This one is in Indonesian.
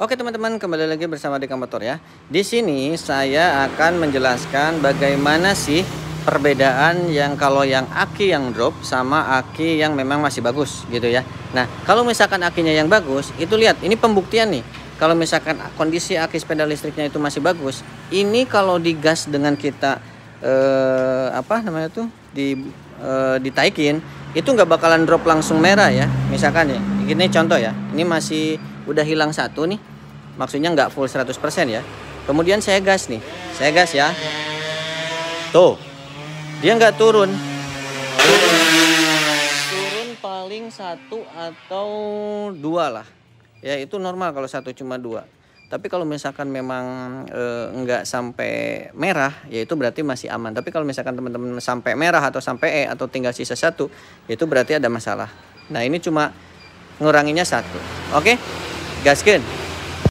Oke teman-teman, kembali lagi bersama Deka Motor ya. Di sini saya akan menjelaskan bagaimana sih perbedaan yang kalau yang aki yang drop sama aki yang memang masih bagus gitu ya. Nah, kalau misalkan akinya yang bagus, itu lihat ini pembuktian nih. Kalau misalkan kondisi aki sepeda listriknya itu masih bagus, ini kalau digas dengan kita apa namanya tuh ditaikin, itu nggak bakalan drop langsung merah ya. Misalkan ya, ini contoh ya. Ini masih udah hilang satu nih, maksudnya nggak full 100% ya. Kemudian saya gas nih, saya gas ya, tuh dia nggak turun paling satu atau dua lah ya, itu normal kalau satu cuma dua. Tapi kalau misalkan memang nggak sampai merah, ya itu berarti masih aman. Tapi kalau misalkan teman-teman sampai merah atau sampai E atau tinggal sisa satu, itu berarti ada masalah. Nah ini cuma nguranginya satu. Oke, gaskeun.